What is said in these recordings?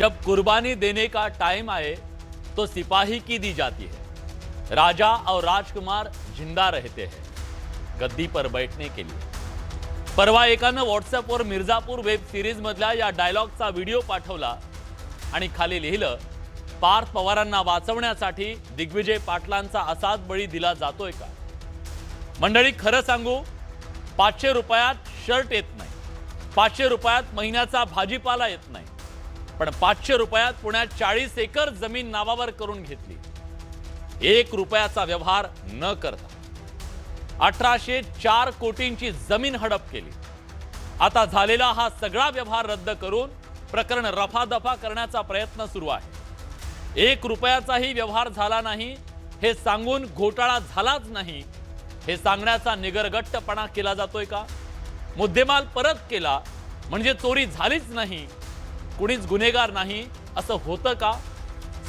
जब कुर्बानी देने का टाइम आए तो सिपाही की दी जाती है। राजा और राजकुमार जिंदा रहते हैं गद्दी पर बैठने के लिए। परवा एकानं व्हॉट्सअपवर मिर्जापूर वेब सिरीज मधल्या या डायलॉगचा व्हिडिओ पाठवला आणि खाली लिहिलं, पार्थ पवारांना वाचवण्यासाठी दिग्विजय पाटलांचा असाच बळी दिला जातोय का? मंडळी, खरं सांगू, 500 रुपयात शर्ट येत नाही, 500 रुपयात महिन्याचा भाजीपाला येत नाही, पण 500 रुपयात पुण्यात 40 एकर जमीन नावावर करून घेतली। 1 रुपयाचा व्यवहार न करता 1804 कोटींची जमीन हडप केली। आता झालेला हा सगळा व्यवहार रद्द करून प्रकरण रफादफा करण्याचा प्रयत्न सुरू आहे। 1 रुपयाचाही व्यवहार झाला नाही हे सांगून घोटाळा झालाच नाही हे सांगण्याचा निगरगट्टपणा केला जातोय का? मुद्देमाल परत केला म्हणजे चोरी झालीच नाही, कुणीच गुन्हेगार नाही असं होतं का?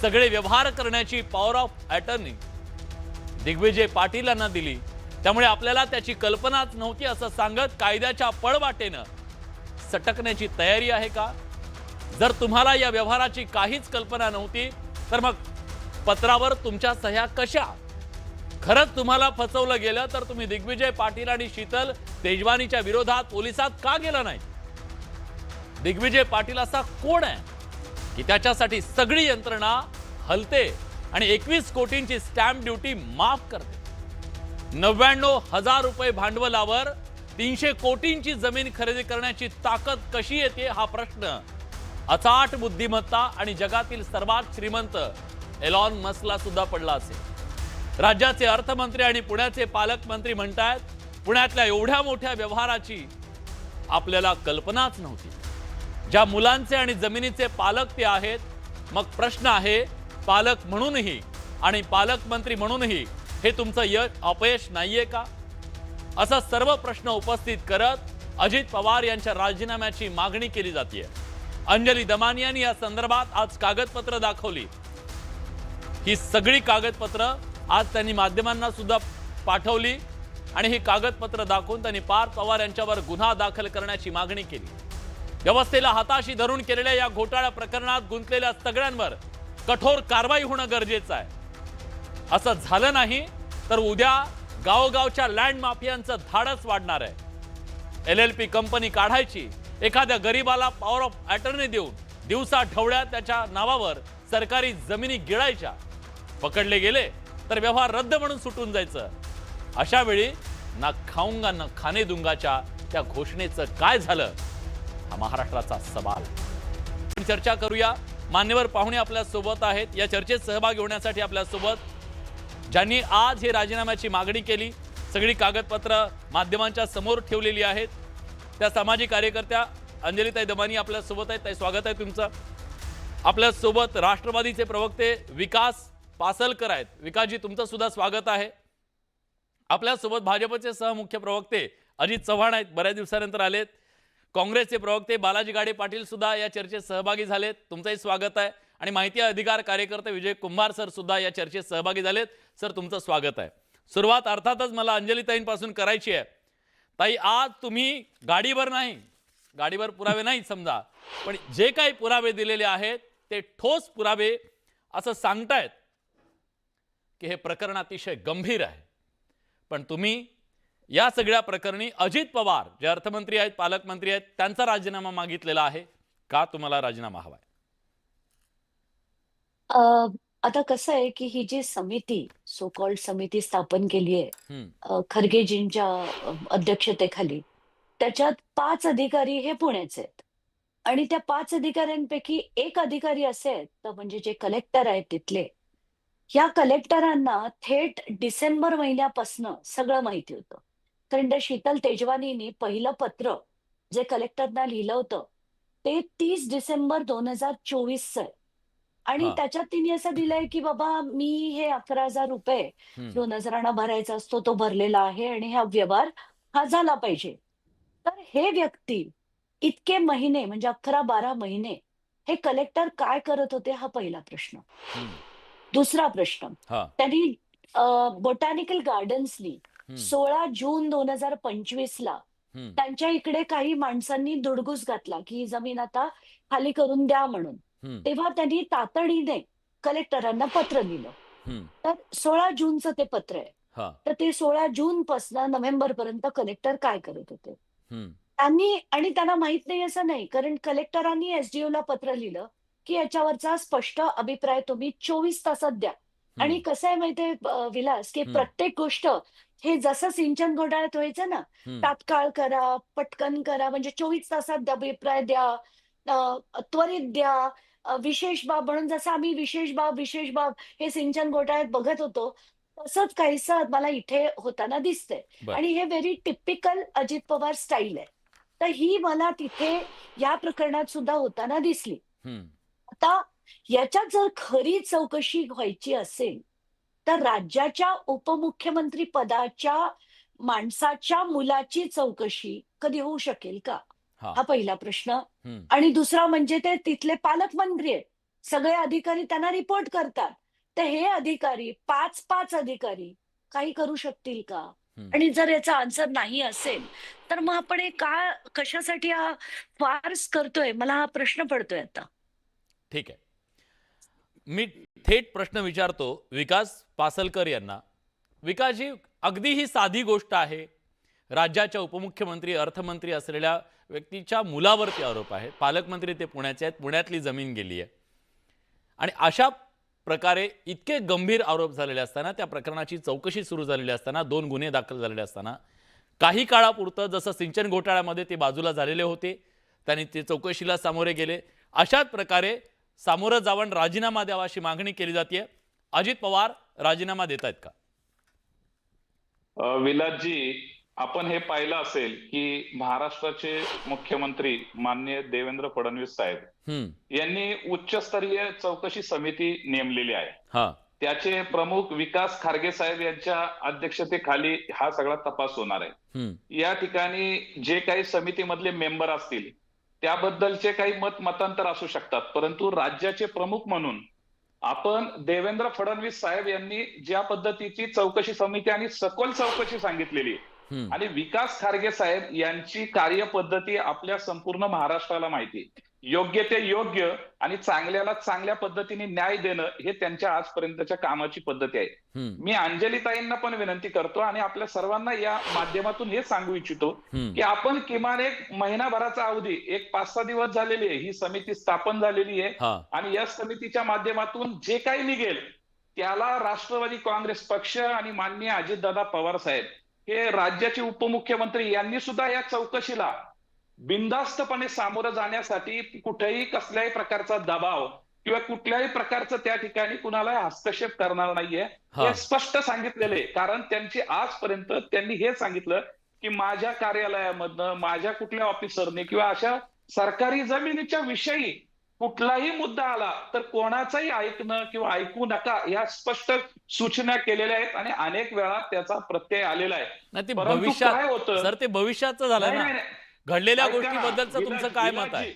सगळे व्यवहार करण्याची पॉवर ऑफ अटर्नी दिग्विजय पाटीलांना दिली, त्यामुळे आपल्याला त्याची कल्पनाच नव्हती असं सांगत कायद्याच्या पळवाटेनं सटकण्याची तयारी आहे का? जर तुम्हाला या व्यवहाराची काहीच कल्पना नव्हती तर मग पत्रावर तुमच्या सह्या कशा? खरंच तुम्हाला फसवलं गेलं तर तुम्ही दिग्विजय पाटील आणि शीतल तेजवानीच्या विरोधात पोलिसात का गेला नाही? दिग्विजय पाटील असा कोण आहे की त्याच्यासाठी सगळी यंत्रणा हलते आणि 21 कोटींची स्टॅम्प ड्युटी माफ करते? 99,000 रुपये भांडवलावर 300 कोटींची जमीन खरेदी करण्याची ताकद कशी येते हा प्रश्न अचाट बुद्धिमत्ता आणि जगातील सर्वात श्रीमंत एलॉन मस्कला सुद्धा पडला असेल। राज्याचे अर्थमंत्री आणि पुण्याचे पालकमंत्री म्हणतात, पुण्यातल्या एवढ्या मोठ्या व्यवहाराची आपल्याला कल्पनाच नव्हती। ज्या मुलांचे आणि जमिनीचे पालक ते आहेत, मग प्रश्न आहे, पालक म्हणूनही आणि पालकमंत्री म्हणूनही हे तुमचं अपयश नाहीये का? असा सर्व प्रश्न उपस्थित करत अजित पवार यांच्या राजीनाम्याची मागणी केली जाते। अंजली दमानी यांनी या संदर्भात आज कागदपत्र दाखवली। ही सगळी कागदपत्र आज त्यांनी माध्यमांना सुद्धा पाठवली आणि ही कागदपत्र दाखवून त्यांनी पार्थ पवार यांच्यावर गुन्हा दाखल करण्याची मागणी केली। व्यवस्थेला हाताशी धरून केलेल्या या घोटाळा प्रकरणात गुंतलेल्या सगळ्यांवर कठोर कारवाई होणं गरजेचं आहे। असं झालं नाही तर उद्या गावगावच्या लँड माफियांचं धाडस वाढणार आहे। LLP कंपनी काढायची, एखाद्या गरीबाला पॉवर ऑफ अटर्नी देऊन दिवसा ढवळ्या त्याच्या नावावर सरकारी जमिनी गिळायच्या, पकडले गेले तर व्यवहार रद्द म्हणून सुटून जायचं। अशा वेळी ना खाऊंगा ना खाने दूंगाच्या त्या घोषणेचं काय झालं हा महाराष्ट्राचा सवाल। चर्चा करूया। मान्यवर पाहुणे आपल्या सोबत आहेत। या चर्चेत सहभागी होण्यासाठी आपल्या सोबत ज्यांनी आज हे राजीनाम्याची मागणी केली, सगळी कागदपत्र माध्यमांच्या समोर ठेवलेली आहेत, त्या सामाजिक कार्यकर्त्या अंजलीताई दमानी आपल्या सोबत आहेत। ताई, स्वागत आहे तुमचं। आपल्या सोबत राष्ट्रवादीचे प्रवक्ते विकास पासलकर आहेत। विकासजी, तुमचं सुद्धा स्वागत आहे। आपल्या सोबत भाजपचे सहमुख्य प्रवक्ते अजित चव्हाण आहेत, बऱ्याच दिवसानंतर आलेत। काँग्रेसचे प्रवक्ते बालाजी गाडे पाटील सुद्धा या चर्चेत सहभागी झालेत, तुमचंही स्वागत आहे। आणि माहिती अधिकार कार्यकर्ते विजय कुंभार सर सुद्धा या चर्चेत सहभागी झालेत, सर तुमचं स्वागत आहे। सुरुवात अर्थातच मला अंजलीताईंपासून करायची आहे। ताई, आज तुम्ही गाडीवर नाही, गाडीवर पुरावे नाही समजा, पण जे काही पुरावे दिलेले आहेत ते ठोस पुरावे असं सांगतायत की हे प्रकरण अतिशय गंभीर आहे। पण तुम्ही या सगळ्या प्रकरणी अजित पवार जे अर्थमंत्री आहेत, पालकमंत्री आहेत, त्यांचा राजीनामा मागितलेला आहे का? तुम्हाला राजीनामा हवाय? आता कसं आहे की ही जी समिती, सो कॉल्ड समिती स्थापन केली आहे खरगेजींच्या अध्यक्षतेखाली, त्याच्यात 5 अधिकारी हे पुण्याचे आहेत आणि त्या 5 अधिकाऱ्यांपैकी एक अधिकारी असे आहेत, तर म्हणजे जे कलेक्टर आहेत तिथले, या कलेक्टरांना थेट डिसेंबर महिन्यापासनं सगळं माहिती होतं। कारण त्या शीतल तेजवानींनी पहिलं पत्र जे कलेक्टरना लिहिलं होतं ते 30 डिसेंबर 2024चं आहे आणि हा, त्याच्यात तिने असं दिलंय की बाबा मी हे 11,000 रुपये जो नजराणा भरायचा असतो तो भरलेला आहे आणि हा व्यवहार हा झाला पाहिजे। तर हे व्यक्ती इतके महिने म्हणजे 11-12 महिने हे कलेक्टर काय करत होते हा पहिला प्रश्न। दुसरा प्रश्न, हा, त्यांनी बोटॅनिकल गार्डन्सनी 16 जून 2025ला त्यांच्या इकडे काही माणसांनी धुडगूस घातला की ही जमीन आता खाली करून द्या म्हणून। तेव्हा त्यांनी तातडीने कलेक्टरांना पत्र लिहिलं. हम्म. तर 16 जूनचं ते पत्र आहे. हा. तर ते 16 जूनपासून नोव्हेंबरपर्यंत कलेक्टर काय करत होते? हम्म. त्यांनी आणि त्यांना माहित नाही असं नाही, कारण कलेक्टरांनी एसडीओला पत्र लिहिलं, की याच्यावरचा स्पष्ट अभिप्राय तुम्ही 24 तासात द्या. आणि हम्म. कसं आहे माहितीये विलास, की हम्म. प्रत्येक गोष्ट हे जसं सिंचन घोटाळ्यात व्हायचं ना, हम्म. तात्काळ करा, पटकन करा, म्हणजे 24 तासात अभिप्राय द्या, त्वरित द्या, विशेष बाब म्हणून जसं आम्ही विशेष बाब हे सिंचन घोटाळ्यात बघत होतो, तसंच काहीसं मला इथे होताना दिसतंय. बर. आणि हे very typical Ajit Pawar style आहे. तर ही मला तिथे या प्रकरणात सुद्धा होताना दिसली. हम्म. आता याच्यात जर खरी चौकशी व्हायची असेल, तर राज्याच्या उपमुख्यमंत्री पदाच्या माणसाच्या मुलाची चौकशी कधी होऊ शकेल का? हा. हा पहिला प्रश्न. हम्म. आणि दुसरा म्हणजे ते तिथले पालकमंत्री आहेत. सगळे अधिकारी त्यांना रिपोर्ट करतात. तर हे अधिकारी 5 अधिकारी काही करू शकतील का? हम्म. आणि जर याचा आन्सर नाही असेल, तर मग आपण हे कशासाठी हा फार्स करतोय? मला हा प्रश्न पडतोय आता. ठीक आहे. मी थेट प्रश्न विचारतो विकास पासलकर यांना. विकासजी, अगदी ही साधी गोष्ट आहे. राज्याच्या उपमुख्यमंत्री अर्थमंत्री असलेल्या व्यक्तीच्या मुलावरती आरोप आहे. पालकमंत्री ते पुण्याचे आहेत, पुण्यातली जमीन गेली आहे. आणि अशा प्रकारे इतके गंभीर आरोप झालेले असताना, त्या प्रकरणाची चौकशी सुरू झालेली असताना, 2 गुन्हे दाखल झालेले असताना, काही काळापुरतं जसं सिंचन घोटाळ्यामध्ये ते बाजूला झालेले होते, त्यांनी ते चौकशीला सामोरे गेले. अशाच प्रकारे सामोरं जाऊन राजीनामा द्यावा अशी मागणी केली जाते. अजित पवार राजीनामा देत आहेत का? विलासजी, आपण हे पाहिलं असेल की महाराष्ट्राचे मुख्यमंत्री माननीय देवेंद्र फडणवीस साहेब यांनी उच्चस्तरीय चौकशी समिती नेमलेली आहे. हा. त्याचे प्रमुख विकास खारगे साहेब यांच्या अध्यक्षतेखाली हा सगळा तपास होणार आहे. या ठिकाणी जे काही समितीमधले मेंबर असतील त्याबद्दलचे काही मतांतर असू शकतात, परंतु राज्याचे प्रमुख म्हणून आपण देवेंद्र फडणवीस साहेब यांनी ज्या पद्धतीची चौकशी समिती आणि सखोल चौकशी सांगितलेली आणि विकास खारगे साहेब यांची कार्यपद्धती आपल्या संपूर्ण महाराष्ट्राला माहिती. योग्य ते योग्य आणि चांगल्याला चांगल्या पद्धतीने न्याय देणं हे त्यांच्या आजपर्यंतच्या कामाची पद्धती आहे. मी अंजलीताईंना पण विनंती करतो आणि आपल्या सर्वांना या माध्यमातून हे सांगू इच्छितो की आपण किमान एक महिनाभराचा अवधी, एक 5-6 दिवस झालेली आहे ही समिती स्थापन झालेली आहे आणि या समितीच्या माध्यमातून जे काही निघेल त्याला राष्ट्रवादी काँग्रेस पक्ष आणि माननीय अजितदादा पवार साहेब हे राज्याचे उपमुख्यमंत्री यांनी सुद्धा या चौकशीला बिनधास्तपणे सामोरं जाण्यासाठी कुठेही कसल्याही प्रकारचा दबाव किंवा कुठल्याही प्रकारचं त्या ठिकाणी कुणाला हस्तक्षेप करणार नाहीये हे स्पष्ट सांगितलेलं आहे. कारण त्यांची आजपर्यंत त्यांनी हे सांगितलं की माझ्या कार्यालयामधनं माझ्या कुठल्या ऑफिसरने किंवा अशा सरकारी जमिनीच्या विषयी कुठलाही मुद्दा आला तर कोणाचाही ऐकणं किंवा ऐकू नका या स्पष्ट सूचना केलेल्या आहेत आणि अनेक वेळा त्याचा प्रत्यय आलेला आहे. परंतु काय होतं सर, ते भविष्याचं झालं ना, घडलेल्या गोष्टीबद्दलचं तुमचं काय मत आहे?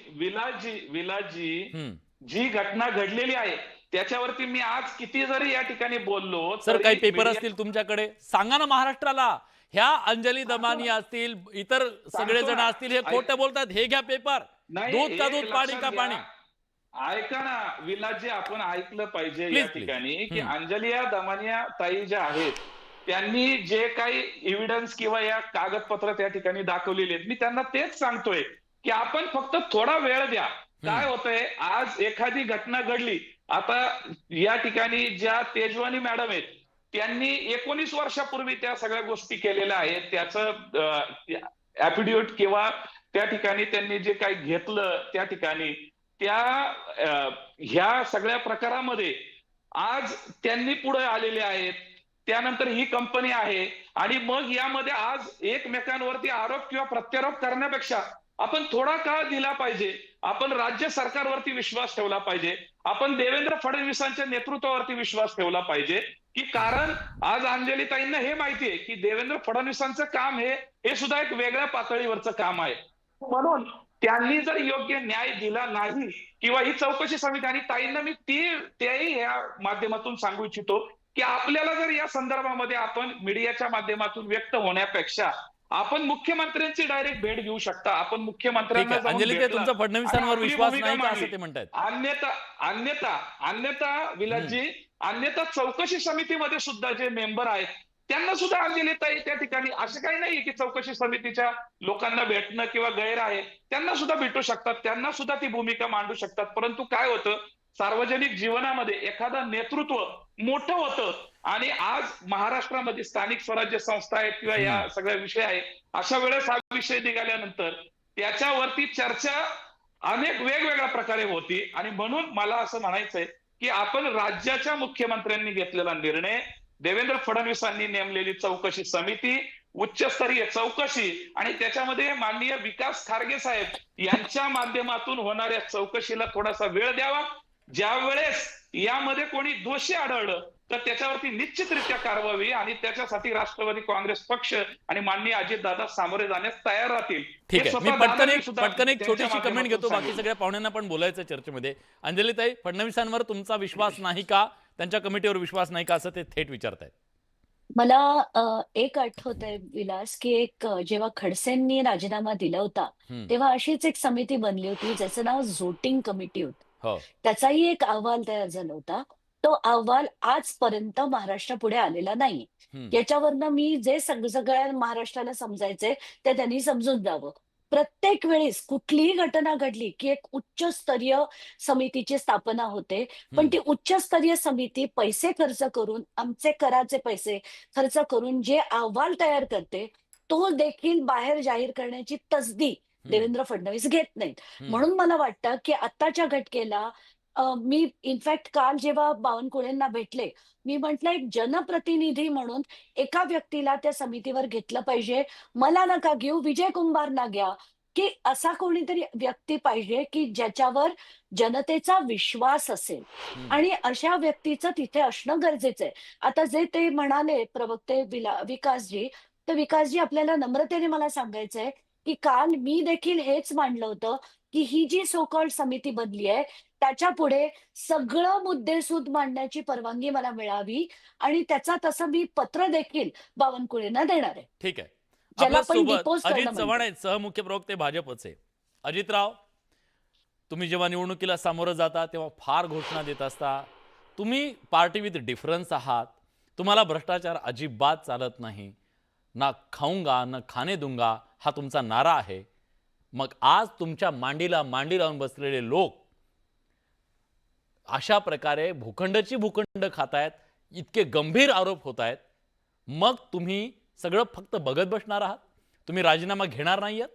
विलासजी, जी घटना घडलेली आहे त्याच्यावरती मी आज किती जरी या ठिकाणी बोललो सर, काही पेपर असतील तुमच्याकडे, सांगा ना महाराष्ट्राला. ह्या अंजली दमानी असतील, इतर सगळेजण असतील, हे खोटं बोलतात, हे घ्या पेपर. दूध का दूध, पाणी का पाणी. ऐका ना विलासजी, आपण ऐकलं पाहिजे या ठिकाणी की अंजली दमानिया ताई ज्या आहेत त्यांनी जे काही एव्हिडन्स किंवा या कागदपत्र त्या ठिकाणी दाखवलेले आहेत, मी त्यांना तेच सांगतोय की आपण फक्त थोडा वेळ द्या. काय होतंय, आज एखादी घटना घडली, आता या ठिकाणी ज्या तेजवानी मॅडम आहेत त्यांनी 19 वर्षापूर्वी त्या सगळ्या गोष्टी केलेल्या आहेत, त्याचं ऍफिडेव्हिट किंवा त्या ठिकाणी त्यांनी जे काही घेतलं त्या ठिकाणी त्या ह्या सगळ्या प्रकारामध्ये आज त्यांनी पुढे आलेले आहेत. त्यानंतर ही कंपनी आहे आणि मग यामध्ये आज एकमेकांवरती आरोप किंवा प्रत्यारोप करण्यापेक्षा आपण थोडा काळ दिला पाहिजे. आपण राज्य सरकारवरती विश्वास ठेवला पाहिजे. आपण देवेंद्र फडणवीसांच्या नेतृत्वावरती विश्वास ठेवला पाहिजे की कारण आज अंजलीताईंना हे माहिती आहे की देवेंद्र फडणवीसांचं काम हे सुद्धा एक वेगळ्या पातळीवरचं काम आहे. म्हणून त्यांनी जर योग्य न्याय दिला नाही किंवा ही चौकशी समिती आणि ताईंना मी त्याही या माध्यमातून सांगू इच्छितो की आपल्याला जर या संदर्भामध्ये आपण मीडियाच्या माध्यमातून व्यक्त होण्यापेक्षा आपण मुख्यमंत्र्यांची डायरेक्ट भेट घेऊ शकता. आपण ठीक मुख्यमंत्र्यांना आहे. जाऊन अंजली, ते भेटला तुमचा आणि फडणवीसांवर आपली विश्वास भूमिका नाही का मांडली. असं ते म्हणतायत? अन्यथा अन्यथा अन्यथा विलासजी, अन्यथा चौकशी समितीमध्ये सुद्धा जे मेंबर आहेत त्यांना सुद्धा अंजलीताई त्या ठिकाणी, असं काही नाही की चौकशी समितीच्या लोकांना भेटणं किंवा गैर आहे, त्यांना सुद्धा भेटू शकतात, त्यांना सुद्धा ती भूमिका मांडू शकतात. परंतु काय होतं, सार्वजनिक जीवनामध्ये एखादं नेतृत्व मोठं होतं आणि आज महाराष्ट्रामध्ये स्थानिक स्वराज्य संस्था आहेत किंवा या सगळ्या विषय आहे, अशा वेळेस हा विषय निघाल्यानंतर त्याच्यावरती चर्चा अनेक वेगवेगळ्या प्रकारे होती. आणि म्हणून मला असं म्हणायचंय की आपण राज्याच्या मुख्यमंत्र्यांनी घेतलेला निर्णय, देवेंद्र फडणवीसांनी नेमलेली चौकशी समिती, उच्चस्तरीय चौकशी आणि त्याच्यामध्ये माननीय विकास खारगे साहेब यांच्या माध्यमातून होणाऱ्या चौकशीला थोडासा वेळ द्यावा. ज्या वेळेस यामध्ये कोणी दोषी आढळलं तर त्याच्यावरती निश्चितरित्या कारवाई, आणि त्याच्यासाठी राष्ट्रवादी काँग्रेस पक्ष आणि माननीय अजितदादा सामोरे जाण्यास तयार राहतील. ठीक हे आहे. मी स्वतः पटकन दादांनी एक सुद्धा पटकन एक त्यांच्या छोटीशी कमेंट माध्यमातून घेतो, बाकी सांगितलं. सगळ्या पाहुण्यांना पण बोलायचं चर्चेमध्ये. अंजलीताई, फडणवीसांवर तुमचा विश्वास नाही का, त्यांच्या कमिटीवर विश्वास नाही का, असं ते थेट विचारतायत. मला एक आठवतंय विलास, की जेव्हा खडसेंनी राजीनामा दिला होता, तेव्हा अशीच एक समिती बनली होती, ज्याचं नाव झोटिंग कमिटी होतं. हो. त्याचाही एक अहवाल तयार झाला होता. तो अहवाल आजपर्यंत महाराष्ट्रापुढे आलेला नाही. याच्यावरनं मी जे सगळ्या महाराष्ट्राला समजायचंय ते त्यांनी समजून जावं. प्रत्येक वेळेस कुठलीही घटना घडली, की एक उच्चस्तरीय समितीची स्थापना होते. पण ती उच्चस्तरीय समिती पैसे खर्च करून, आमचे कराचे पैसे खर्च करून जे अहवाल तयार करते, तो देखील बाहेर जाहीर करण्याची तसदी देवेंद्र फडणवीस घेत नाहीत. म्हणून मला वाटतं, की आत्ताच्या घटनेला मी इनफॅक्ट काल जेव्हा बावनकुळेंना भेटले, मी म्हटलं एक जनप्रतिनिधी म्हणून एका व्यक्तीला त्या समितीवर घेतलं पाहिजे. मला नका घेऊ, विजय कुंभारना घ्या, की असा कोणीतरी व्यक्ती पाहिजे, की ज्याच्यावर जनतेचा विश्वास असेल आणि अशा व्यक्तीचं तिथे असणं गरजेचं आहे. आता जे ते म्हणाले प्रवक्ते विकासजी, तर विकासजी आपल्याला नम्रतेने मला सांगायचंय, की काल मी देखील हेच मांडलं होतं, की ही जी सो कॉल्ड समिती बनली आहे, त्याच्यापुढे सगळं मुद्देसूद मांडण्याची परवानगी मला मिळावी आणि त्याचा तसं मी पत्र देखील बावनकुळेंना देणार आहे. ठीक आहे. ज्याला आपल्या आपण सोबत डिपोज अजित करणं चव्हाण म्हणतो. आहेत, सहमुख्य प्रवक्ते भाजपचे. अजितराव, तुम्ही जेव्हा निवडणुकीला सामोरं जाता तेव्हा फार घोषणा देत असता. तुम्ही पार्टी विथ डिफरन्स आहात. तुम्हाला भ्रष्टाचार अजिबात चालत नाही. ना खाऊंगा ना खाने दूंगा हा तुमचा नारा आहे. मग आज तुमच्या मांडीला मांडी लावून बसलेले लोक अशा प्रकारे भूखंड खातायत, इतके गंभीर आरोप होत आहेत. मग तुम्ही सगळं फक्त बघत बसणार आहात? तुम्ही राजीनामा घेणार नाहीयेत?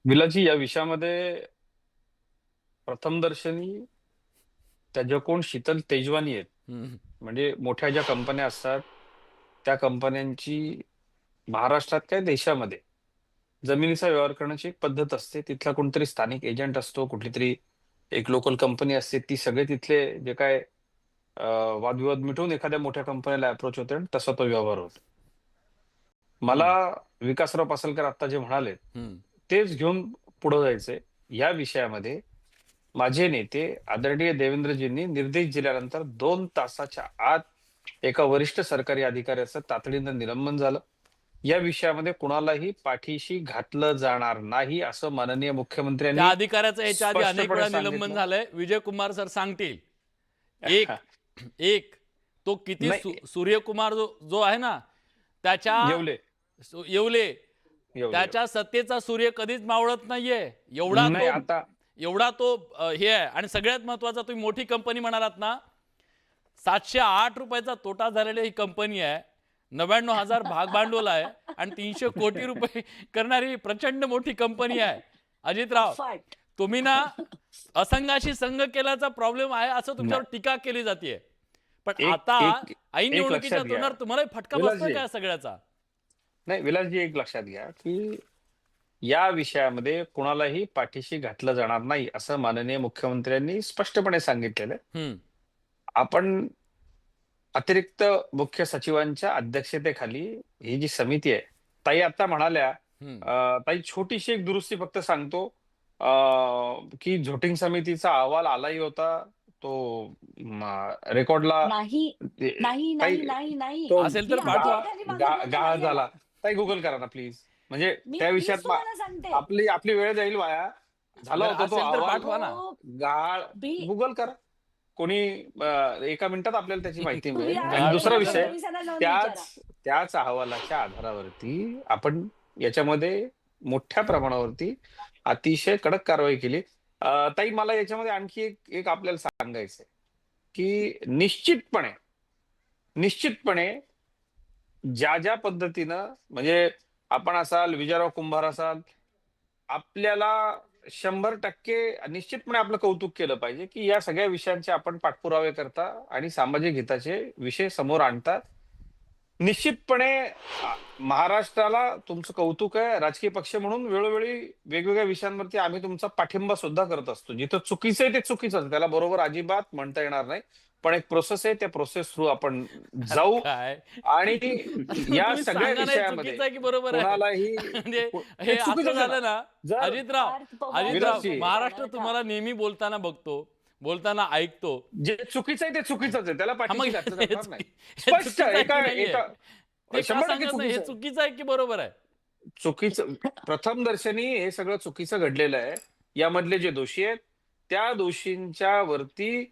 विलाजी, या विषयामध्ये प्रथमदर्शनी त्या ज्या कोण शीतल तेजवानी आहेत, म्हणजे मोठ्या ज्या कंपन्या असतात त्या कंपन्यांची महाराष्ट्रात काय देशामध्ये जमिनीचा व्यवहार करण्याची एक पद्धत असते. तिथला कोणतरी स्थानिक एजंट असतो, कुठली तरी एक लोकल कंपनी असते, ती सगळे तिथले जे काय वादविवाद मिटवून एखाद्या मोठ्या कंपनीला अप्रोच होते आणि तसा तो व्यवहार होतो. मला विकासराव पासलकर आता जे म्हणाले तेच घेऊन पुढे जायचंय. या विषयामध्ये माझे नेते आदरणीय देवेंद्रजींनी निर्देश दिल्यानंतर 2 तासाच्या आत एका वरिष्ठ सरकारी अधिकाऱ्याचं तातडीनं निलंबन झालं. या विषयामध्ये कुणालाही पाठीशी घातलं जाणार नाही असं माननीय त्या मुख्यमंत्र्यांनी अधिकाऱ्याचं याच्या आधी अनेक स्पष्टपणे वेळा निलंबन सांगितलं. झालंय. विजय कुमार सर सांगतील. एक तो किती नाही. सूर्यकुमार जो आहे ना, त्याच्या येवले येवले, येवले. त्याच्या सत्तेचा सूर्य कधीच मावळत नाहीये. नाही, आता एवढा तो हे आहे. आणि सगळ्यात महत्वाचा, तुम्ही मोठी कंपनी म्हणालात ना, 708 रुपयाचा तोटा झालेली ही कंपनी आहे. 99,000 भाग भांडवल आहे आणि 300 कोटी रुपये करणारी प्रचंड मोठी कंपनी आहे. अजितराव, फाट. तुम्ही ना असंघाशी संघ केल्याचा प्रॉब्लेम आहे असं तुमच्यावर टीका केली जाते. पण आता ऐन निवडणुकीच्या लक्षात घ्या. तोंडावर तुम्हाला फटका विलासजी. बसतोय का सगळ्याचा? नाही विलासजी, एक लक्षात घ्या की या विषयामध्ये कुणालाही पाठीशी घातलं जाणार नाही असं माननीय मुख्यमंत्र्यांनी स्पष्टपणे सांगितलेलं आहे. आपण अतिरिक्त मुख्य सचिवांच्या अध्यक्षतेखाली ही जी समिती आहे, ताई आता म्हणाल्या, ताई छोटीशी एक दुरुस्ती फक्त सांगतो, की झोटिंग समितीचा अहवाल आलाही होता, तो रेकॉर्डला नाही नाही ताई नाही नाही नाही तो असेल मी तर पाठवा. आदेशाखाली मागे बोलले गाळ नाहीये झाला. ना. ताई गुगल करा ना प्लीज. म्हणजे त्या मीच विषयात तुम्हाला सांगते आपली आपली वेळ जाईल वाया. झाला बरं होता तो असेल तर अहवाल. पाठवा ना. हो, गाळ बी गुगल करा. कोणी एका मिनिटात आपल्याला त्याची माहिती तुम्ही मिळेल. आणि गाळ दुसरा विचारा. विषय पोलिसांना जाऊन त्याच विचारा. त्याच अहवालाच्या आधारावरती आपण याच्यामध्ये मोठ्या प्रमाणावरती अतिशय कडक कारवाई केली. ताई मला याच्यामध्ये आणखी एक एक आपल्याला सांगायचंय की निश्चितपणे ज्या ज्या पद्धतीनं म्हणजे आपण असाल, विजयराव कुंभार असाल, आपल्याला 100% निश्चितपणे आपलं कौतुक केलं पाहिजे की या सगळ्या विषयांचे आपण पाठपुरावे करता आणि सामाजिक हिताचे विषय समोर आणतात. निश्चितपणे महाराष्ट्राला तुमचं कौतुक आहे. राजकीय पक्ष म्हणून वेळोवेळी वेगवेगळ्या विषयांवरती आम्ही तुमचा पाठिंबा सुद्धा करत असतो. जिथं चुकीचं आहे ते चुकीचं आहे. त्याला बरोबर अजिबात म्हणता येणार नाही. पण एक प्रोसेस आहे, त्या प्रोसेस थ्रू आपण जाऊ काय आणि या तुम्ही सगळ्या सांगा नाही विषयामध्ये चुकीचं आहे की बरोबर आहे. कोणालाही म्हणजे ते हे चुकीचं असं झालं ना जर अजितराव पार्थ पवार अजितराव विलासजी. महाराष्ट्र तुम्हाला नेहमी बोलताना बघतो, बोलताना ऐकतो. जे चुकीचं आहे ते चुकीचंच आहे. त्याला हा, पाठीशी मग घातलं हे जाणार नाही. हे स्पष्ट चुकीचं आहे की एका नाहीये? एका ते का 100% सांगत नाही? चुकीचं हे आहे. चुकीचं आहे की बरोबर आहे? चुकीचं प्रथम दर्शनी हे सगळं चुकीचं घडलेलं आहे. यामधले जे दोषी आहेत त्या दोषींच्या वरती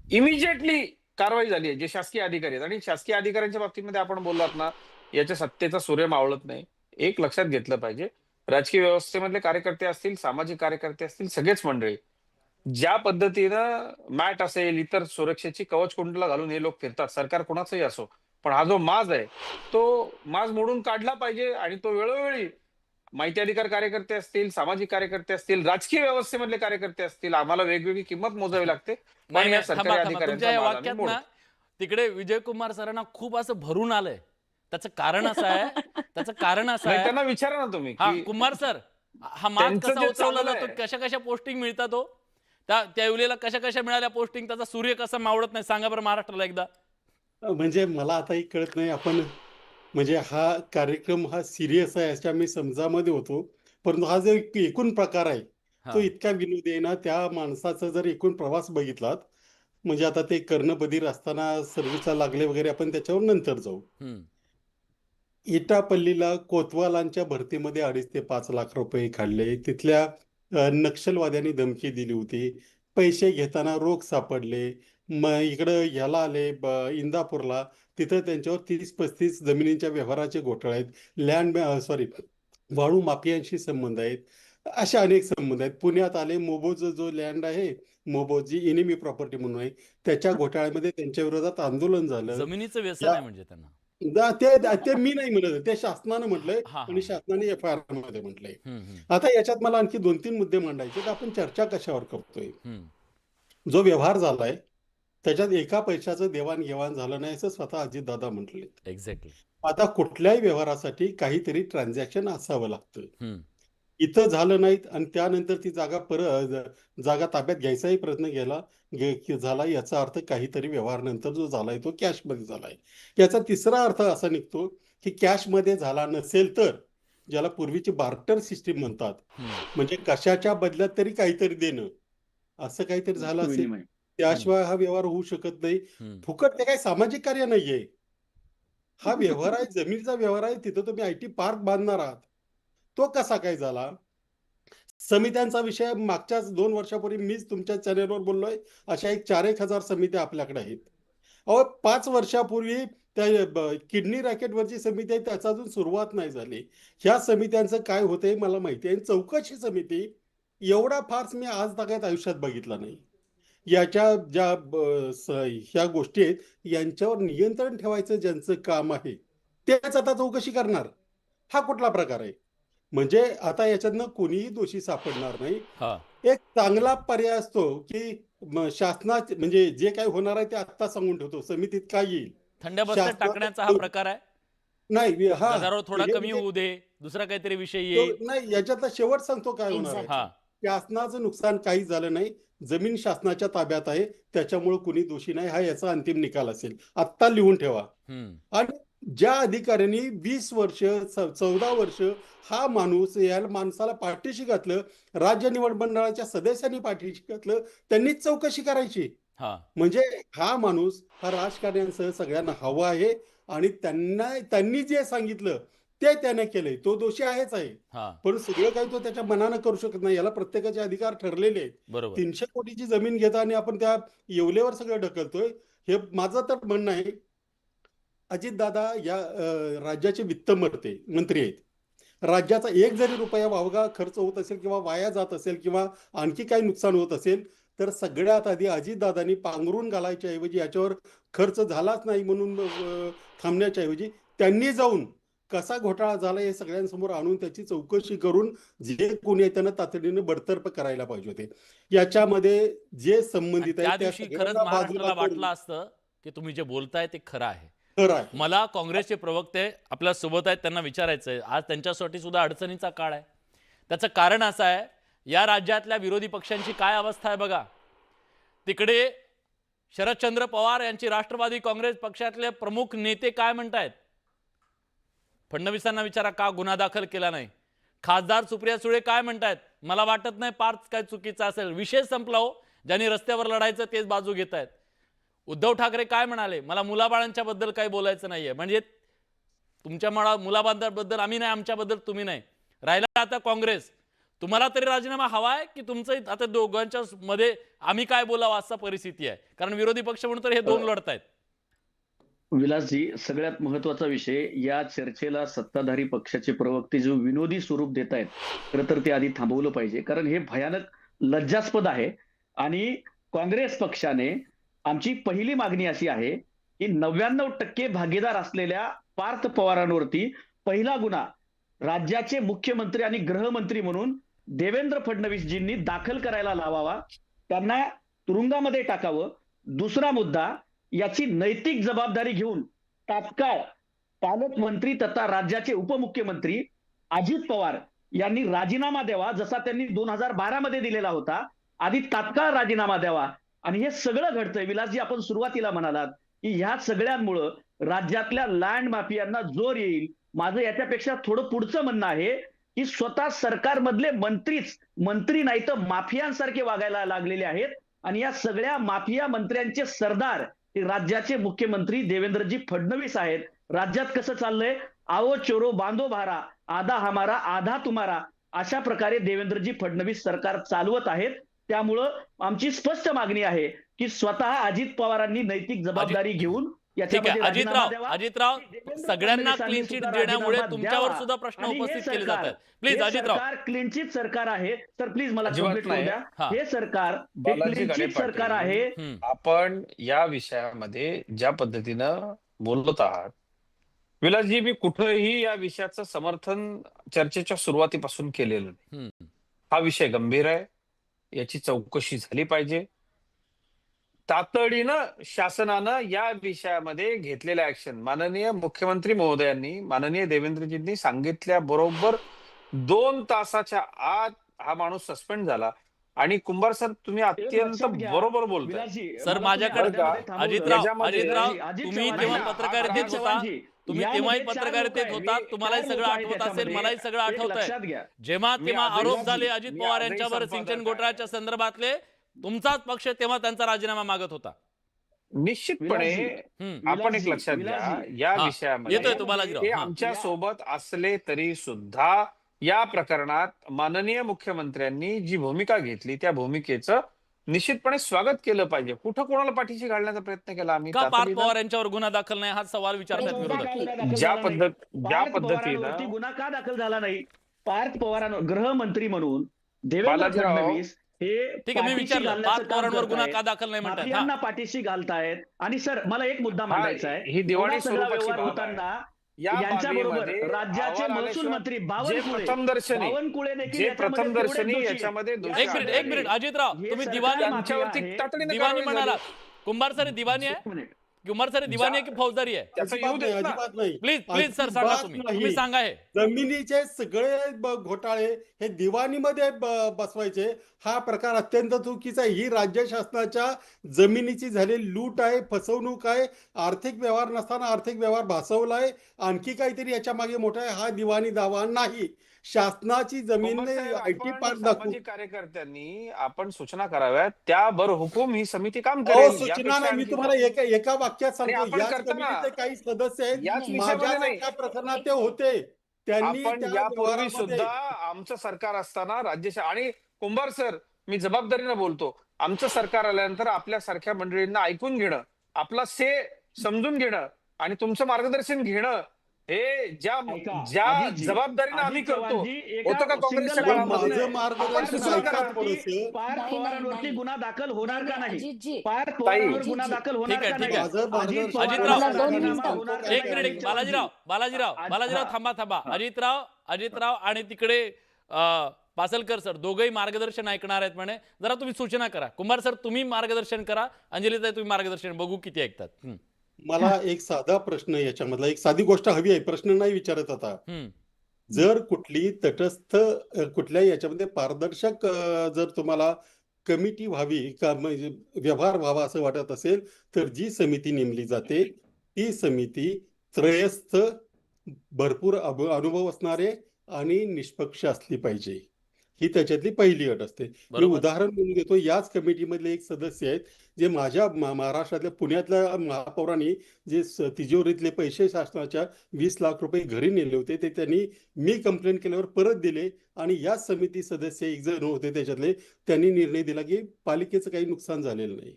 इमिजिएटली कारवाई झाली आहे. जे शासकीय अधिकारी आहेत आणि शासकीय अधिकाऱ्यांच्या बाबतीमध्ये आपण बोललात ना, याच्या सत्तेचा सूर्य मावळत नाही. एक लक्षात घेतलं पाहिजे, राजकीय व्यवस्थेमधले कार्यकर्ते असतील, सामाजिक कार्यकर्ते असतील, सगळेच मंडळी ज्या पद्धतीनं मॅट असेल, इतर सुरक्षेची कवचकुंडला घालून हे लोक फिरतात, सरकार कोणाचंही असो, पण हा जो माज आहे तो माज मोडून काढला पाहिजे. आणि तो वेळोवेळी माहिती अधिकार कार्यकर्ते असतील, सामाजिक कार्यकर्ते असतील, राजकीय व्यवस्थेमधले कार्यकर्ते असतील, आम्हाला वेगवेगळी किंमत मोजावी लागते. पण नाही या नाही, थांबा सरकारी थांबा. तुमच्या अधिकाऱ्यांचा या माज आम्ही वाक्यात मोडतो. ना तिकडे विजयकुमार सरांना खूप असं भरून आलंय. त्याचं कारण असं आहे नाही, त्यांना विचारा ना तुम्ही हा की कुमार सर, हा मार्क त्यांचं कसा जे उतरवला चाललंय जातो, कशा कशा पोस्टिंग मिळतात हो, त्या वेळेला कशा कशा मिळाल्या पोस्टिंग, त्याचा सूर्य कसा मावळत नाही सांगा बरं महाराष्ट्राला एकदा. म्हणजे मला आताही कळत नाही आपण म्हणजे हा कार्यक्रम हा सिरियस आहे अशा मी समजामध्ये होतो. परंतु हा जो एकूण प्रकार आहे तो हा इतका विनोदी आहे ना, त्या माणसाचा जर एकूण प्रवास बघितलात म्हणजे आता ते कर्णबधीर असताना सर्व्हिसला लागले वगैरे आपण त्याच्यावर नंतर जाऊ. हम्म इटापल्लीला कोतवालांच्या भरतीमध्ये 2.5 ते 5 लाख रुपये काढले. तिथल्या नक्षलवाद्यांनी धमकी दिली होती. पैसे घेताना रोख सापडले. मग इकडं ह्याला आले इंदापूरला. तिथं त्यांच्यावर 30-35 जमिनींच्या व्यवहाराचे घोटाळे आहेत. सॉरी वाळू माफियांशी संबंध आहेत. अशा अनेक संबंध आहेत. पुण्यात आले मोबोचं जो लँड आहे, मोबो जी एनिमी प्रॉपर्टी म्हणून आहे, त्याच्या घोटाळ्यामध्ये त्यांच्या विरोधात आंदोलन झालं. जमिनीचं व्यसन या आहे म्हणजे त्यांना. ते मी नाही म्हणत, ते शासनानं म्हटलंय हा हा आणि शासनाने FIR मध्ये म्हटलंय. हम्म आता याच्यात मला आणखी 2-3 मुद्दे मांडायचे तर आपण चर्चा कशावर करतोय. हम्म जो व्यवहार झालाय त्याच्यात एका पैशाचं देवाणघेवाण झालं नाही असं स्वतः अजितदादा म्हटले. एक्झॅक्टली. आता कुठल्याही व्यवहारासाठी काहीतरी ट्रान्झॅक्शन असावं लागतं. हम्म इथं झालं नाहीत आणि त्यानंतर ती जागा ताब्यात घ्यायचाही प्रयत्न झाला. याचा अर्थ काहीतरी व्यवहार नंतर जो झालाय तो कॅशमध्ये झालाय. याचा तिसरा अर्थ असा निघतो की कॅशमध्ये झाला नसेल तर ज्याला पूर्वीची बार्टर सिस्टीम म्हणतात, म्हणजे कशाच्या बदल्यात तरी काहीतरी देणं, असं काहीतरी झालं असेल त्याशिवाय हा व्यवहार होऊ शकत नाही. फुकट ते काही सामाजिक कार्य नाहीये. हा व्यवहार आहे, जमिनीचा व्यवहार आहे. तिथं तुम्ही IT पार्क बांधणार आहात. तो कसा काय झाला? समित्यांचा विषय मागच्याच 2 वर्षापूर्वी मीच तुमच्या चॅनेलवर बोललोय. अशा एक 4-1 हजार समित्या आपल्याकडे आहेत. अहो 5 वर्षापूर्वी त्या किडनी रॅकेटवरची समिती आहे त्याचा अजून सुरुवात नाही झाली. ह्या समित्यांचं काय होतंय मला माहिती आहे. चौकशी समिती एवढा फार्स मी आज तागायत आयुष्यात बघितला नाही. याच्या ज्या ह्या गोष्टी आहेत यांच्यावर नियंत्रण ठेवायचं ज्यांचं काम आहे तेच आता चौकशी करणार. हा कुठला प्रकार आहे? म्हणजे आता याच्यातनं कोणीही दोषी सापडणार नाही. हा एक चांगला पर्याय असतो की शासनाचे म्हणजे जे काही होणार आहे ते आत्ता सांगून ठेवतो. समितीत काय येईल थंड्या बस्त्यात टाकण्याचा हा प्रकार आहे. नाही. हा गदारोळ थोडा हे कमी म्हणजे होऊ दे, दुसरा काहीतरी विषय तो येईल. नाही, याच्यातला शेवट सांगतो काय होणार आहे. हा शासनाचं नुकसान काहीच झालं नाही. जमीन शासनाच्या ताब्यात आहे त्याच्यामुळे कुणी दोषी नाही. हा याचा अंतिम निकाल असेल. आत्ता लिहून ठेवा. हम्म आणि ज्या अधिकाऱ्यांनी 20 वर्ष 14 वर्ष हा माणूस या माणसाला पाठीशी घातलं, राज्य निवड मंडळाच्या सदस्यांनी पाठीशी घातलं, त्यांनीच चौकशी करायची. म्हणजे हा माणूस हा राजकारण्यांसह सगळ्यांना हवा आहे आणि त्यांनी जे सांगितलं ते त्याने केलंय, तो दोषी आहेच आहे. पण सगळं काही तो त्याच्या मनानं करू शकत नाही. याला प्रत्येकाचे अधिकार ठरलेले आहेत. 300 कोटीची जमीन घेता आणि आपण त्या येवलेवर सगळं ढकलतोय. हे माझं तर म्हणणं आहे. अजितदादा या राज्याचे मंत्री आहेत. राज्याचा एक जरी रुपया वावगा खर्च होत असेल किंवा वाया जात असेल किंवा आणखी काही नुकसान होत असेल तर सगळ्यात आधी अजितदादांनी पांघरून घालायच्या ऐवजी याच्यावर खर्च झालाच नाही म्हणून थांबण्याच्या ऐवजी त्यांनी जाऊन कसा घोटाळा झाला हे सगळ्यांसमोर आणून त्याची चौकशी करून जे कोणी आहे त्यांना तातडीने बडतर्फ करायला पाहिजे होते. याच्यामध्ये जे संबंधित आहे त्या खरंच महाराष्ट्राला वाटलं असतं की तुम्ही जे बोलताय ते खरं आहे. मला काँग्रेसचे प्रवक्ते आपल्या सोबत आहेत, त्यांना विचारायचंय, आज त्यांच्यासाठी सुद्धा अडचणीचा काळ आहे. त्याचं कारण असं आहे, या राज्यातल्या विरोधी पक्षांची काय अवस्था आहे बघा. तिकडे शरदचंद्र पवार यांची राष्ट्रवादी काँग्रेस पक्षातले प्रमुख नेते काय म्हणतायत. फडणवीसांना विचारा का गुन्हा दाखल केला नाही. खासदार सुप्रिया सुळे काय म्हणतायत, मला वाटत नाही पार्थ काय चुकीचा असेल. विषय संपला हो, ज्यांनी रस्त्यावर लढायचं तेच बाजू घेत आहेत. उद्धव ठाकरे काय म्हणाले, मला मुलाबाळांच्या बद्दल काही बोलायचं नाहीये. म्हणजे तुमच्या मुलाबाळांबद्दल आम्ही नाही, आमच्याबद्दल तुम्ही नाही. राहिला आता काँग्रेस, तुम्हाला तरी राजीनामा हवा आहे की तुमचं आता दोघांच्या मध्ये आम्ही काय बोलावं असा परिस्थिती आहे. कारण विरोधी पक्ष म्हणून तर हे दोन लढतायत. विलासजी, सगळ्यात महत्वाचा विषय, या चर्चेला सत्ताधारी पक्षाचे प्रवक्ते जो विनोदी स्वरूप देत आहेत, खरं तर ते आधी थांबवलं पाहिजे. कारण हे भयानक लज्जास्पद आहे. आणि काँग्रेस पक्षाने, आमची पहिली मागणी अशी आहे की 99% भागीदार असलेल्या पार्थ पवारांवरती पहिला गुन्हा राज्याचे मुख्यमंत्री आणि गृहमंत्री म्हणून देवेंद्र फडणवीसजींनी दाखल करायला लावावा, त्यांना तुरुंगामध्ये टाकावं. दुसरा मुद्दा, याची नैतिक जबाबदारी घेऊन तात्काळ पालकमंत्री तथा राज्याचे उपमुख्यमंत्री अजित पवार यांनी राजीनामा द्यावा, जसा त्यांनी 2012 मध्ये दिलेला होता. आधी तात्काळ राजीनामा द्यावा. आणि हे सगळं घडतंय विलासजी, आपण सुरुवातीला म्हणालात की ह्या सगळ्यांमुळं राज्यातल्या लँड माफियांना जोर येईल. माझं याच्यापेक्षा थोडं पुढचं म्हणणं आहे की स्वतः सरकारमधले मंत्री नाही तर माफियांसारखे वागायला लागलेले आहेत. आणि या सगळ्या माफिया मंत्र्यांचे सरदार हे राज्याचे मुख्यमंत्री देवेंद्रजी फडणवीस आहेत. राज्यात कसं चाललंय, आओ चोरो बांधो भारा, आधा हमारा आधा तुम्हारा, अशा प्रकारे देवेंद्रजी फडणवीस सरकार चालवत आहेत. त्यामुळं आमची स्पष्ट मागणी आहे की स्वतः अजित पवारांनी नैतिक जबाबदारी घेऊन अजितराव, सगळ्यांना क्लीन चिट देण्यामुळे तुमच्यावर सुद्धा प्रश्न उपस्थित केले जातात. प्लीज अजितराव, क्लीन चिट सरकार आहे सर, प्लीज मला कंप्लीट करू द्या. हे सरकार क्लीन चिट सरकार आहे. आपण या विषयामध्ये ज्या पद्धतीनं बोलत आहात विलासजी, मी कुठेही या विषयाचं समर्थन चर्चेच्या सुरुवातीपासून केलेलं नाही. हा विषय गंभीर आहे, याची चौकशी झाली पाहिजे. तातडीनं शासनानं या विषयामध्ये घेतलेल्या ऍक्शन, माननीय मुख्यमंत्री महोदयांनी, माननीय देवेंद्रजींनी सांगितल्याबरोबर 2 तासाच्या आत हा माणूस सस्पेंड झाला. आणि कुंभार सर, तुम्ही अत्यंत बरोबर बोलताय सर. माझ्याकडे अजितराव, तुम्ही तेव्हा पत्रकारितेत होता, तुम्ही तेव्हाही पत्रकारितेत होता, तुम्हालाही सगळं आठवत असेल, मलाही सगळं आठवत आहे. जेव्हा तेव्हा आरोप झाले अजित पवार यांच्यावर सिंचन घोटाळ्याच्या संदर्भातले, तुमचाच पक्ष तेव्हा त्यांचा राजीनामा मागत होता. निश्चितपणे आपण एक लक्षात घ्या, या विषयामध्ये आमच्या सोबत असले तरी सुद्धा या प्रकरणात माननीय मुख्यमंत्र्यांनी जी भूमिका घेतली त्या भूमिकेचं निश्चितपणे स्वागत केलं पाहिजे. कुठं कोणाला पाठीशी घालण्याचा प्रयत्न केला आम्ही? का पार्थ पवार यांच्यावर गुन्हा दाखल नाही हा सवाल विचारतात विरोधक. ज्या पद्धतीनं गुन्हा का दाखल झाला नाही? पार्थ पवारांवर गृहमंत्री म्हणून देवेंद्र फडणवीस हे ठीक आहे, मी विचारलं पार्थ पवारांवर गुन्हा का दाखल नाही म्हणतात. माफियांना पाठीशी घालतायत. आणि सर, मला एक मुद्दा मांडायचा आहे. ही दिवाळी व्यवहार होताना यांच्याबरोबर राज्याचे महसूल मंत्री प्रथमदर्शनी याच्यामध्ये एक मिनिट अजितराव, तुम्ही दिवाणी म्हणाला. कुंभार सर दिवाणी आहे, कुमार सर दिवाणी आहे की फौजदारी आहे? त्याचं येऊ अजिबात नाही, देत ना. अजिबात नाही. प्लीज सर सांगा, अजिबात तुम्ही नाही. तुम्ही सांगा हे. जमिनीचे सगळे घोटाळे हे दिवाणीमध्ये बसवायचे हा प्रकार अत्यंत चुकीचा आहे. ही राज्य शासनाच्या जमिनीची झालेली लूट आहे, फसवणूक आहे. आर्थिक व्यवहार नसताना आर्थिक व्यवहार भासवलाय. आणखी काहीतरी याच्या मागे मोठा आहे. हा दिवाणी दावा नाही. शासनाची जमीन कुंभार साहेब, आयटी आपण पार्क दाखवून सामाजिक कार्यकर्त्यांनी आपण सूचना कराव्यात, त्या बरहुकूम ही समिती काम अहो, करेल. सूचना यापेक्षा नाही. मी आणखी तुम्हाला एका वाक्यात आणि सांगतो. आपण याच करताना कमिटीचे काही सदस्य आहेत. याच नाही, विषयामध्ये नाही. माझ्यासारख्या प्रकरणात ते होते. त्यांनी आपण त्या यापूर्वी व्यवहारामध्ये सुद्धा आमचं सरकार असताना आणि कुंभार सर, मी जबाबदारीनं बोलतो, आमचं सरकार आल्यानंतर आपल्यासारख्या मंडळींना ऐकून घेणं, आपला समजून घेणं आणि तुमचं मार्गदर्शन घेणं हे ज्या अजितजी, जबाबदारीनं आम्ही अजित करतो. चव्हाणजी, एका होतं का काँग्रेसच्या single काळामध्ये? माझं line मार्गदर्शन आपण सूचना ऐका करा. थोडंसं. पार्थ नाही, पवारांवरती नाही. गुन्हा दाखल होणार का नाही? अजितजी, पार्थ पवारांवर गुन्हा अजितजी. दाखल होणार ठीक आहे, का ठीक नाही? आहे. माझं मार्गदर्शन अजित अजितराव, पवारांवर मला 2 राजीनामा मिनिटं. होणार का एक नाही? मिनिट बालाजीराव थांबा. अजितराव आणि पासलकर सर दोघंही मार्गदर्शन ऐकणार आहेत म्हणे. जरा तुम्ही सूचना करा. कुमार सर तुम्ही मार्गदर्शन करा. अंजलीताई तुम्ही मार्गदर्शन, बघू किती ऐकतात. मला एक साधा प्रश्न याच्यामधला एक साधी गोष्ट हवी आहे. प्रश्न नाही विचारत आता. जर कुठली तटस्थ कुठल्याही याच्यामध्ये पारदर्शक जर तुम्हाला कमिटी व्हावी का म्हणजे व्यवहार व्हावा असं वाटत असेल तर जी समिती नेमली जाते ती समिती त्रयस्थ, भरपूर अनुभव असणारे आणि निष्पक्ष असली पाहिजे. ही त्याच्यातली पहिली अट असते. मी बरोबर. उदाहरण म्हणून देतो. याच कमिटीमधले एक सदस्य आहेत जे माझ्या महाराष्ट्रातल्या पुण्यातल्या महापौरांनी जे तिजोरीतले पैसे शासनाच्या 20 लाख रुपये घरी नेले होते ते त्यांनी मी कंप्लेंट केल्यावर परत दिले आणि या समिती सदस्य एक जण होते त्याच्यातले, त्यांनी निर्णय दिला की पालिकेचं काही नुकसान झालेलं नाही.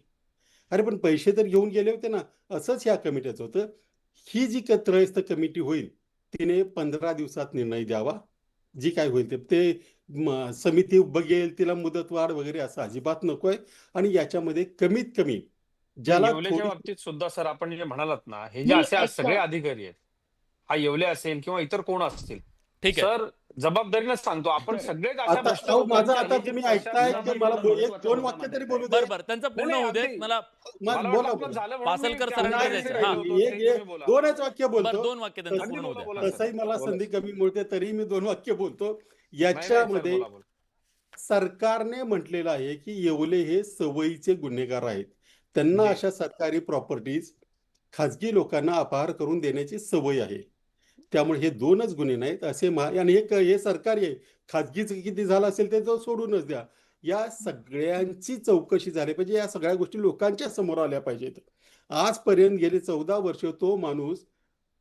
अरे पण पैसे तर घेऊन गेले होते ना. असंच ह्या कमिटीचं होतं. ही जी त्रयस्थ कमिटी होईल तिने 15 दिवसात निर्णय द्यावा. जी काय होईल ते समिती बघेल, तिला मुदतवाढ वगैरे असं अजिबात नकोय. आणि याच्यामध्ये कमीत कमी ज्याला येवलेच्या थोडी बाबतीत सुद्धा सर आपण जे म्हणालात ना, हे जे मी असे एक सगळे अधिकारी आहेत, हा येवले असेल किंवा इतर कोण असतील, ठीक आहे. सर जबाबदारीनं सांगतो आपण सगळेच अशा आता भ्रष्ट अहो, माझं लोकांच्या आता तुम्ही पैशात ऐकताय जबाबदारी की मला बनवणं एक दोन वाक्य तरी बोलू दे. बरं त्यांचं पूर्ण नाही, होऊ देत. अगदी. मला मला वाटलं बोला आपलं बोला. झालं म्हणून पासलकर मी सरांकडे त्या द्यायचं. वेळेस हां. बोलतो, तरी तुम्ही बोला. दोनच वाक्य बरं बोलतो. 2 वाक्य त्यांचं अगदी पूर्ण होऊ बोला, द्या. बोला. तसंही मला बोला. संधी कमी मिळते तरी मी 2 वाक्य बोलतो. नाही, नाही, सर, याच्यामध्ये बोला, बोला. सरकारने म्हटलेलं आहे की येवले हे सवयीचे गुन्हेगार आहेत. त्यांना जी. अशा सरकारी प्रॉपर्टीज खाजगी लोकांना अपहार करून देण्याची सवय आहे. त्यामुळे हे 2च गुन्हे नाहीत असे आणि हे सरकारी आहे. खाजगीचं किती झालं असेल ते तो सोडूनच द्या. या सगळ्यांची चौकशी झाली पाहिजे. या सगळ्या गोष्टी लोकांच्या समोर आल्या पाहिजेत. आजपर्यंत गेले 14 वर्ष तो माणूस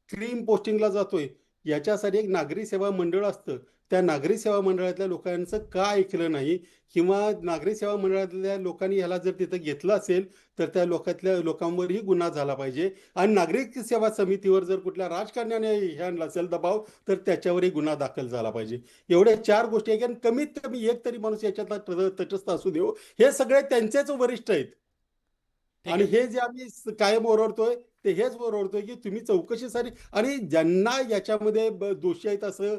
क्रीम पोस्टिंगला जातोय. याच्यासाठी एक नागरी सेवा मंडळ असतं. त्या नागरी सेवा मंडळातल्या लोकांचं का ऐकलं नाही किंवा नागरी सेवा मंडळातल्या लोकांनी ह्याला जर तिथं घेतलं असेल तर त्या लोकांवरही गुन्हा झाला पाहिजे. आणि नागरिक सेवा समितीवर जर कुठल्या राजकारण्याने हे आणला असेल दबाव तर त्याच्यावरही गुन्हा दाखल झाला पाहिजे. एवढ्या 4 गोष्टी आहेत आणि कमीत कमी एक तरी माणूस याच्यातला तटस्थ असू देऊ. हे सगळे त्यांचेच वरिष्ठ आहेत. ठीक आणि आहे. हे जे आम्ही कायम ओरडतोय ते हेच ओरडतोय की तुम्ही चौकशीसाठी आणि ज्यांना याच्यामध्ये दोषी आहेत असं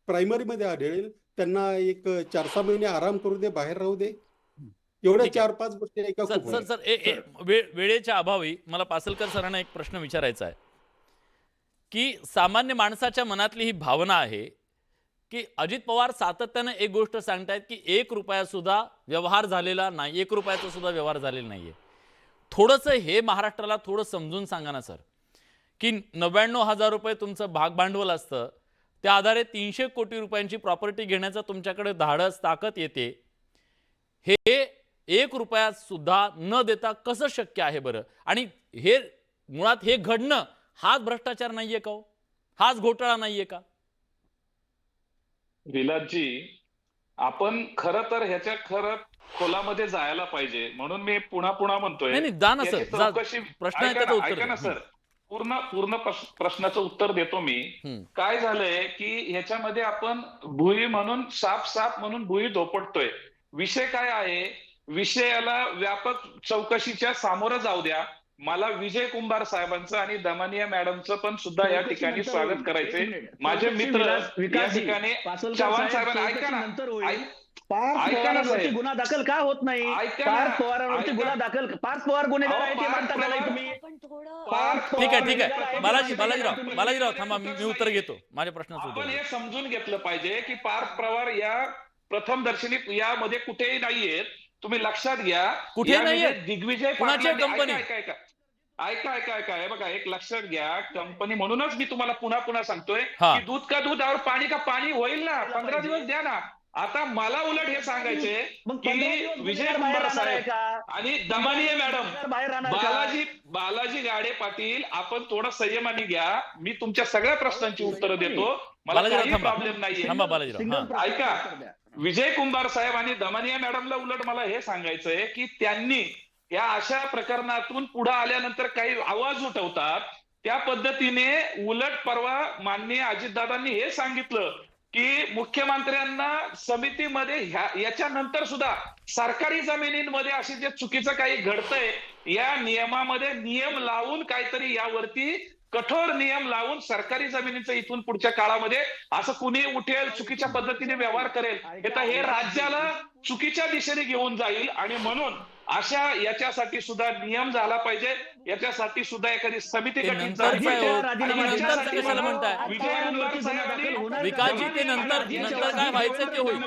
प्रायमरीमध्ये आढळेल त्यांना एक 4-6 महिने आराम करू दे, बाहेर राहू दे. एवढ्या ठीक आहे. 4-5 गोष्टी एका खूप सर आहेत. सर वेळेच्या अभावी मला पासलकर सरांना एक प्रश्न विचारायचा आहे की सामान्य माणसाच्या मनातली ही भावना आहे की अजित पवार सातत्यानं एक गोष्ट सांगतायत की 1 रुपया सुद्धा व्यवहार झालेला नाही, 1 रुपयाचा सुद्धा व्यवहार झालेला नाहीये. थोडंसं हे महाराष्ट्राला थोडं समजून सांगा ना सर की 99,000 रुपये तुमचं भागभांडवल असतं, त्या आधारे 300 कोटी रुपयांची प्रॉपर्टी घेण्याचं तुमच्याकडे धाडस ताकद येते. हे 1 रुपया सुद्धा न देता कसं शक्य आहे बरं? आणि हे मुळात हे घडणं हाच भ्रष्टाचार नाहीये का हो? हाच घोटाळा नाहीये का? विलासजी, आपण खरं तर ह्याच्या खोलामध्ये जायला पाहिजे म्हणून मी पुन्हा म्हणतोय. नाही जा ना याची सर, जा. चौकशी प्रश्न आहे ऐका त्याचं ना, उत्तर ऐका ना द्या. सर, पूर्ण प्रश्नाचं उत्तर देतो मी. काय झालंय की ह्याच्यामध्ये आपण भुई म्हणून साप म्हणून भुई धोपटतोय. विषय काय आहे? विषयाला व्यापक चौकशीच्या सामोरं जाऊ द्या. मला विजय कुंभार साहेबांचं आणि दमानिया मॅडमचं पण सुद्धा या ठिकाणी स्वागत करायचंय. माझे मित्र या ठिकाणी चव्हाण साहेबांना ऐका ना, पार्थ पवारांवरती गुन्हा दाखल का होत नाही? ऐका ना, पार्थ पवारांवरती ऐका. गुन्हा दाखल, पार्थ पवार गुन्हेगार आहे ते अहो, म्हणता का नाही पार्थ तुम्ही? आपण थोडं ठीक आहे बालाजीराव थांबा, मी उत्तर घेतो, माझ्या प्रश्नाचं उत्तर आपण घेतो. हे समजून घेतलं पाहिजे की पार्थ पवार या प्रथमदर्शनी यामध्ये कुठेही नाहीयेत. तुम्ही लक्षात घ्या, कुठे यामध्ये नाहीयेत? दिग्विजय कुणाच्या पाटलांनी- कंपनी? ऐका हे बघा, एक लक्षात घ्या कंपनी. म्हणूनच मी तुम्हाला पुन्हा सांगतोय हा. की दूध का दूध और पाणी का पाणी होईल ना, 15 दिवस द्या ना. आता मला उलट हे सांगायचे मग की 15 दिवस विजय बाहेर कुंभार राहणार आहे साहेब का? आणि दमानिये मॅडम, बाहेर राहणार का? बालाजी गाडे पाटील, आपण थोडं संयमाने घ्या. मी तुमच्या सगळ्या प्रश्नांची उत्तरं देतो, मला बालाजीराव काही थांबा. प्रॉब्लेम नाहीये. थांबा बालाजीराव. सिंगल हा. प्रश्न ऐका. उत्तर द्या. विजय कुंभार साहेब आणि दमानिया मॅडमला उलट मला हे सांगायचंय की त्यांनी या अशा प्रकरणातून पुढे आल्यानंतर काही आवाज उठवतात, त्या पद्धतीने उलट परवा माननीय अजितदादांनी हे सांगितलं की मुख्यमंत्र्यांना समितीमध्ये याच्यानंतर सुद्धा सरकारी जमिनींमध्ये असे जे चुकीचं काही घडतंय, या नियमामध्ये नियम लावून काहीतरी यावरती कठोर नियम लावून सरकारी जमिनीचं इथून पुढच्या काळामध्ये असं कुणी उठेल, चुकीच्या पद्धतीने व्यवहार करेल, हे राज्याला चुकीच्या दिशेने घेऊन जाईल. आणि म्हणून अशा याच्यासाठी सुद्धा नियम झाला पाहिजे, याच्यासाठी सुद्धा एखादी समिती ते गठीत नंतर झाली काय पाहिजे. हो? आणि तुम्ही नंतर याच्यासाठी कशाला मला म्हणताय? विजय कुंभार साहेब आणि विकासजी, ते नंतर काय व्हायचं ते होईल.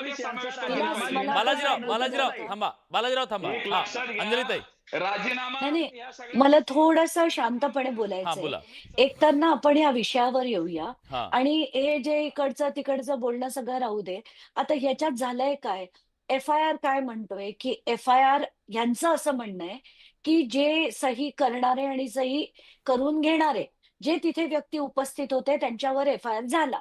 बालाजीराव थांबा, एक हा, लक्षात घ्या, अंजलीताई. राजीनामा नाही, या सगळ्या- मला थोडंसं शांतपणे हा, बोलायचंय. बोला. एक तर ना आपण या विषयावर येऊया हा. आणि हे जे इकडचं तिकडचं बोलणं सगळं राहू दे. आता ह्याच्यात झालंय काय, FIR काय म्हणतोय की FIR यांचं असं म्हणणं आहे की जे सही करणारे आणि सही करून घेणारे जे तिथे व्यक्ती उपस्थित होते त्यांच्यावर FIR झाला.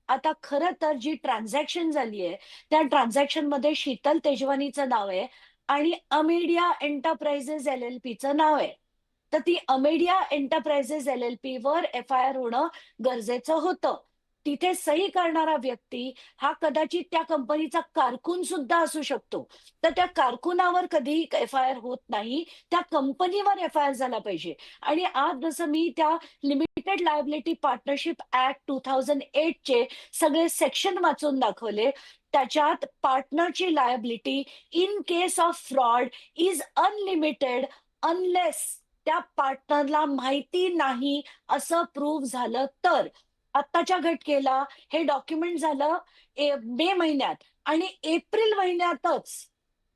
आता खरं तर जी ट्रान्झॅक्शन झाली आहे त्या ट्रान्झॅक्शन मध्ये शीतल तेजवानीचं नाव आहे आणि अमेडिया एंटरप्राइजेस LLPचं नाव आहे. तर ती अमेडिया एंटरप्राइजेस LLP वर FIR होणं गरजेचं होतं. तिथे सही करणारा व्यक्ती हा कदाचित त्या कंपनीचा कारकून सुद्धा असू शकतो. तर त्या कारकुनावर कधीही FIR होत नाही, त्या कंपनीवर FIR झाला पाहिजे. आणि आज जसं मी त्या लिमिटेड लायबिलिटी पार्टनरशिप ऍक्ट 2008 चे सगळे सेक्शन वाचून दाखवले. त्याच्यात पार्टनरची liability in case of fraud is unlimited unless त्या पार्टनरला माहिती नाही असं प्रूव्ह झालं तर. आत्ताच्या घटनेला हे डॉक्युमेंट झालं मे महिन्यात आणि एप्रिल महिन्यातच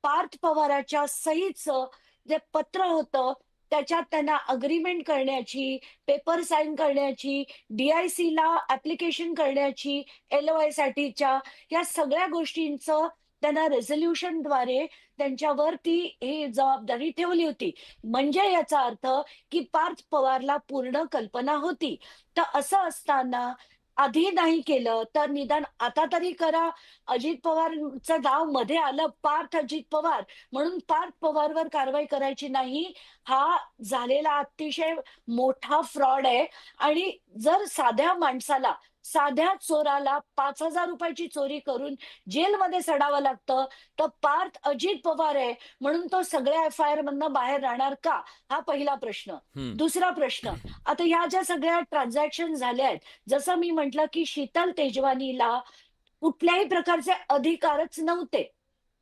पार्थ पवाराच्या सहीचं जे पत्र होतं त्याच्यात त्यांना अग्रीमेंट करण्याची, पेपर साईन करण्याची, DIC ला ऍप्लिकेशन करण्याची, LOI साठीच्या या सगळ्या गोष्टींचं त्यांना रेझोल्युशनद्वारे त्यांच्यावर ती ही जबाबदारी ठेवली होती. म्हणजे याचा अर्थ की पार्थ पवारला पूर्ण कल्पना होती. तर असं असताना आधी नाही केलं तर निदान आता तरी करा. अजित पवारचं नाव मध्ये आलं, पार्थ अजित पवार, म्हणून पार्थ पवारवर कारवाई करायची नाही. हा झालेला अतिशय मोठा फ्रॉड आहे. आणि जर साध्या माणसाला, साध्या चोराला 5,000 रुपयाची चोरी करून जेलमध्ये सडावं लागतं, तर पार्थ अजित पवार आहे म्हणून तो सगळ्या FIR मधनं बाहेर राहणार का, हा पहिला प्रश्न. दुसरा प्रश्न, आता ह्या ज्या सगळ्या ट्रान्झॅक्शन झाल्या आहेत, जसं मी म्हटलं की शीतल तेजवानीला कुठल्याही प्रकारचे अधिकारच नव्हते.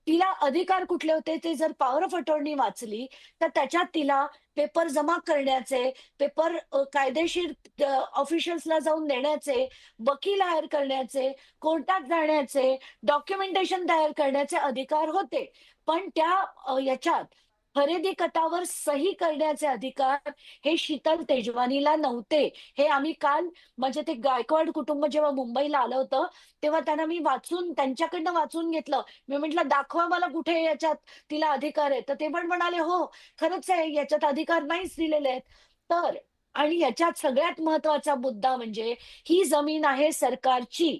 तिला अधिकार कुठले होते ते जर पॉवर ऑफ अटॉर्नी वाचली तर त्याच्यात तिला पेपर जमा करण्याचे, पेपर कायदेशीर ऑफिशियल्सला जाऊन देण्याचे, वकील हायर करण्याचे, कोर्टात जाण्याचे, डॉक्युमेंटेशन तयार करण्याचे अधिकार होते. पण त्या याच्यात खरेदी खतावर सही करण्याचे अधिकार हे शीतल तेजवानीला नव्हते. हे आम्ही काल, म्हणजे ते गायकवाड कुटुंब जेव्हा मुंबईला आलं होतं तेव्हा त्यांना मी त्यांच्याकडनं वाचून घेतलं. मी म्हटलं दाखवा मला कुठे याच्यात तिला अधिकार आहे. तर ते पण म्हणाले हो खरंच आहे, याच्यात अधिकार नाहीच दिलेले आहेत. तर आणि याच्यात सगळ्यात महत्वाचा मुद्दा म्हणजे ही जमीन आहे सरकारची.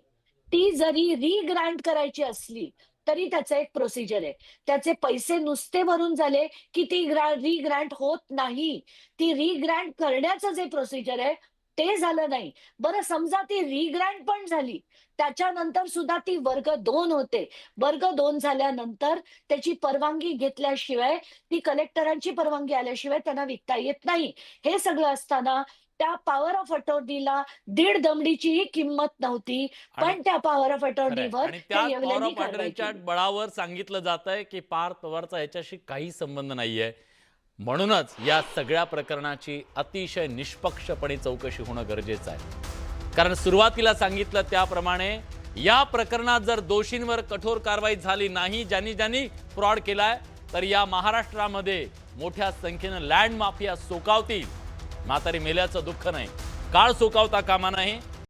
ती जरी रिग्रँट करायची असली तरी त्याचं एक प्रोसिजर आहे. त्याचे पैसे नुसते भरून झाले की ती रिग्रँट होत नाही. ती रिग्रँट करण्याचं जे प्रोसिजर आहे ते झालं नाही. बरं समजा ती रिग्रँट पण झाली, त्याच्यानंतर सुद्धा ती वर्ग 2 होते. वर्ग 2 झाल्यानंतर त्याची परवानगी घेतल्याशिवाय, ती कलेक्टरांची परवानगी आल्याशिवाय त्यांना विकता येत नाही. हे सगळं असताना त्या पॉवर ऑफ अटॉर्नीला 1.5 दमडीचीही किंमत नव्हती, पण त्या पॉवर ऑफ अटॉर्नीवर आणि त्या पॉवर ऑफ अटॉर्नीच्या बळावर सांगितलं जात आहे की पार्थ पवारचा याच्याशी काही संबंध नाहीये. म्हणूनच या सगळ्या प्रकरणाची अतिशय निष्पक्षपणे चौकशी होणं गरजेचं आहे. कारण सुरुवातीला सांगितलं त्याप्रमाणे या प्रकरणात जर दोषींवर कठोर कारवाई झाली नाही, ज्यांनी फ्रॉड केलाय, तर या महाराष्ट्रामध्ये मोठ्या संख्येनं लँड माफिया सोकावतील. म्हातारी मेल्याचं दुःख नाही, काळ सोकावता कामा नये.